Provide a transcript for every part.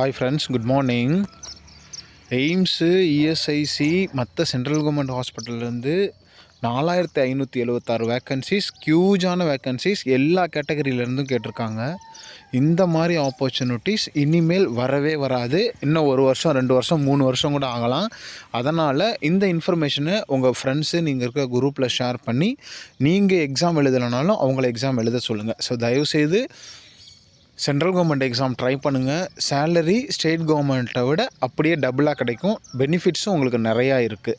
Hi friends, good morning. AIIMS, ESIC மற்ற central government ஹாஸ்பிட்டல்லேருந்து 4576 vacancies, ஹியூஜான vacancies எல்லா கேட்டகரியிலேருந்தும் கேட்டிருக்காங்க. இந்த மாதிரி ஆப்பர்ச்சுனிட்டிஸ் இனிமேல் வரவே வராது. இன்னும் 1 வருஷம், 2 வருஷம், 3 வருஷம் கூட ஆகலாம். அதனால் இந்த இன்ஃபர்மேஷனை உங்கள் ஃப்ரெண்ட்ஸு நீங்கள் இருக்கிற குரூப்பில் ஷேர் பண்ணி, நீங்கள் எக்ஸாம் எழுதலைனாலும் அவங்கள எக்ஸாம் எழுத சொல்லுங்கள். ஸோ தயவுசெய்து சென்ட்ரல் கவர்மெண்ட் எக்ஸாம் ட்ரை பண்ணுங்கள். சேலரி ஸ்டேட் கவர்மெண்ட்டை விட அப்படியே டபுளாக கிடைக்கும். பெனிஃபிட்ஸும் உங்களுக்கு நிறையா இருக்குது.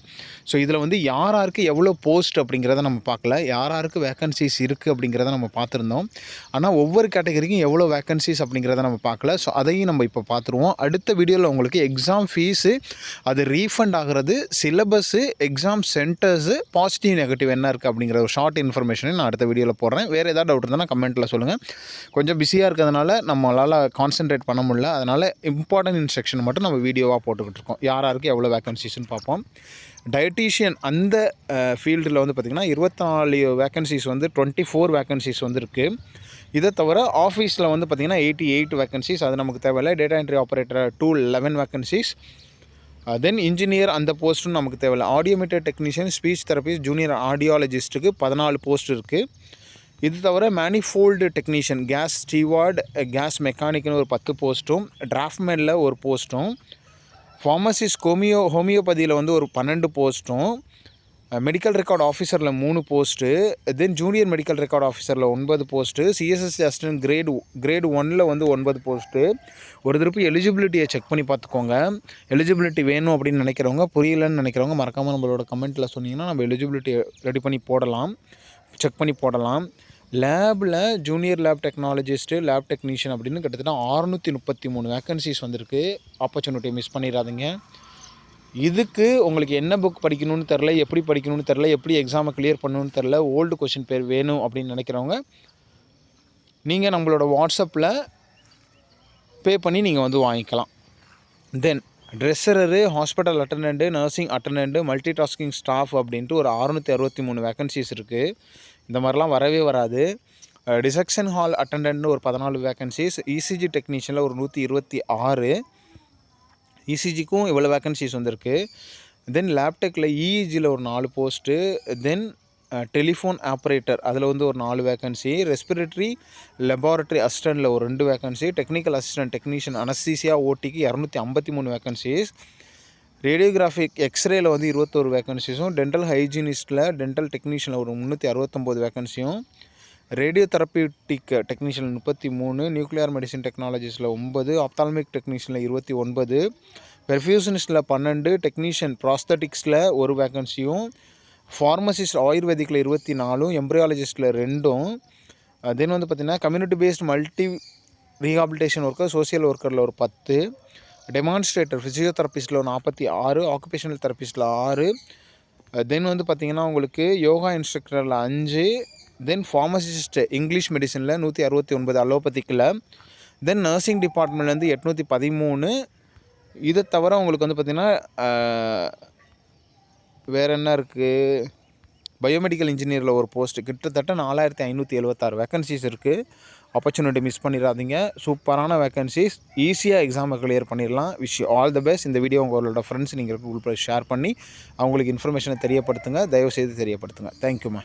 ஸோ இதில் வந்து யாருக்கு எவ்வளோ போஸ்ட் அப்படிங்கிறத நம்ம பார்க்கல, யாருக்கு வேக்கன்சிஸ் இருக்குது அப்படிங்கிறத நம்ம பார்த்துருந்தோம். ஆனால் ஒவ்வொரு கேட்டகரிக்கும் எவ்வளோ வேக்கன்சிஸ் அப்படிங்கிறத நம்ம பார்க்கல. ஸோ அதையும் நம்ம இப்போ பார்த்துருவோம். அடுத்த வீடியோவில் உங்களுக்கு எக்ஸாம் ஃபீஸு, அது ரீஃபண்ட் ஆகிறது, syllabus, exam centres, positive negative என்ன இருக்குது அப்படிங்கிற ஒரு ஷார்ட் இன்ஃபர்மேஷனை நான் அடுத்த வீடியோவில் போடுறேன். வேறு ஏதாவது டவுட் இருந்தால் கமெண்ட்டில் சொல்லுங்கள். கொஞ்சம் பிஸியாக இருக்கிறதுனால நம்மளால் கான்சென்ட்ரேட் பண்ண முடியல. அதனால் இம்பார்ட்டன்ட் இன்ஸ்ட்ரக்ஷன் மட்டும் நம்ம வீடியோவாக போட்டுக்கிட்டு இருக்கோம். யாருக்கு எவ்வளோ வேக்கன்சிஸ்ன்னு பார்ப்போம். டயட்டீஷியன் அந்த ஃபீல்டில் வந்து பார்த்திங்கன்னா 24 வேக்கன்சிஸ் வந்து 24 வேக்கன்சிஸ் வந்து இருக்குது. இதை தவிர ஆஃபீஸில் வந்து பார்த்திங்கன்னா 88 வேக்கன்சிஸ், அது நமக்கு தேவையில்லை. Data entry operator 11 vacancies. Then engineer அந்த போஸ்ட்டும் நமக்கு தேவையில்லை. Audiometer technician, speech therapist, junior ஆடியாலஜிஸ்ட்டுக்கு 14 போஸ்ட் இருக்குது. இது தவிர manifold technician, gas steward, gas மெக்கானிக்னு ஒரு 10 போஸ்ட்டும், டிராஃப்ட்மேனில் ஒரு போஸ்ட்டும், ஃபார்மசிஸ்ட் ஹோமியோபதியில் வந்து ஒரு 12 போஸ்ட்டும், மெடிக்கல் ரெக்கார்ட் ஆஃபீஸரில் 3 post, then junior medical record ஆஃபீஸரில் 9 போஸ்ட்டு, சிஎஸ்எஸ் அசிஸ்டன்ட் கிரேட் 1ல் வந்து 9 போஸ்ட்டு. ஒரு திருப்பி எலிஜிபிலிட்டியை செக் பண்ணி பார்த்துக்கோங்க. எலிஜிபிலிட்டி வேணும் அப்படின்னு நினைக்கிறவங்க, புரியலன்னு நினைக்கிறவங்க மறக்காமல் நம்மளோட கமெண்ட்டில் சொன்னீங்கன்னா நம்ம எலிஜிபிலிட்டி ரெடி பண்ணி போடலாம், செக் பண்ணி போடலாம். லேபில் junior lab technologist, lab technician அப்படின்னு கிட்டத்தட்ட 633 வேக்கன்சிஸ் வந்திருக்கு. ஆப்பர்ச்சுனிட்டியை மிஸ் பண்ணிடாதீங்க. இதுக்கு உங்களுக்கு என்ன புக் படிக்கணும்னு தெரில, எப்படி படிக்கணும்னு தெரில, எப்படி எக்ஸாமை கிளியர் பண்ணணும்னு தெரில, ஓல்டு கொஷின் பேர் வேணும் அப்படின்னு நினைக்கிறவங்க நீங்கள் நம்மளோட வாட்ஸ்அப்பில் பே பண்ணி நீங்கள் வந்து வாங்கிக்கலாம். Then dresser, hospital attendant, nursing attendant, multi tasking staff அப்படின்ட்டு ஒரு 663 வேக்கன்சிஸ் இருக்குது. இந்த மாதிரிலாம் வரவே வராது. டிசெக்ஷன் ஹால் அட்டண்டன்ட்னு ஒரு 14 வேக்கன்சிஸ், இசிஜி டெக்னீஷியனில் ஒரு 126, இசிஜிக்கும் இவ்வளோ வேக்கன்சிஸ் வந்திருக்கு. தென் லேப்டெக்கில் இஇஜியில் ஒரு 4 போஸ்ட்டு, தென் டெலிஃபோன் ஆப்ரேட்டர் அதில் வந்து ஒரு 4 வேக்கன்சி, ரெஸ்பிரேட்டரி லெபார்ட்டரி அசிஸ்டண்ட்டில் ஒரு 2 vacancy, technical assistant technician anaesthesia ஓடிக்கு 253 வேக்கன்சிஸ், ரேடியோகிராஃபிக் எக்ஸ்ரேயில் வந்து 21 வேக்கன்சிஸும், டென்டல் ஹைஜீனிஸ்ட்டில் டென்டல் டெக்னீஷியனில் ஒரு 369 வேக்கன்சியும், radio therapeutic technician 33, nuclear medicine டெக்னாலஜிஸில் 9, ஆப்தால்மிக் டெக்னீஷியனில் 29, பெர்ஃபியூஷனிஸ்ட்டில் 12, டெக்னீஷியன் ப்ராஸ்தட்டிக்ஸில் ஒரு வேக்கன்சியும், ஃபார்மசிஸ்ட் ஆயுர்வேதிக்கில் 24, எம்ப்ரியாலஜிஸ்ட்டில் 2, தென் வந்து பார்த்திங்கன்னா community based multi rehabilitation worker, social ஒர்க்கரில் ஒரு 10, டெமான்ஸ்ட்ரேட்டர் ஃபிசியோதெரபிஸ்ட்டில் 46, ஆக்குபேஷனல் தெரபிஸ்ட்டில் 6, தென் வந்து பார்த்திங்கன்னா உங்களுக்கு யோகா இன்ஸ்ட்ரக்டரில் 5, தென் ஃபார்மசிஸ்ட் இங்கிலீஷ் மெடிசனில் 169 அலோபதிக்கில், தென் நர்சிங் டிபார்ட்மெண்ட்லேருந்து 813. இதை தவிர உங்களுக்கு வந்து பார்த்திங்கன்னா வேறு என்ன இருக்குது, பயோமெடிக்கல் இன்ஜினியரில் ஒரு போஸ்ட்டு, கிட்டத்தட்ட 4576 வேக்கன்சிஸ் இருக்குது. ஆப்பர்ச்சுனிட்டி மிஸ் பண்ணிடாதீங்க. சூப்பரான வேக்கன்சிஸ், ஈஸியாக எக்ஸாமை கிளியர் பண்ணிடலாம். Wish you all the best. இந்த வீடியோ உங்களோட ஃப்ரெண்ட்ஸ் நீங்கள் குரூப்பில் ஷேர் பண்ணி அவங்களுக்கு இன்ஃபர்மேஷனை தெரியப்படுத்துங்க. தயவுசெய்து தெரியப்படுத்துங்க. தேங்க்யூம்மா.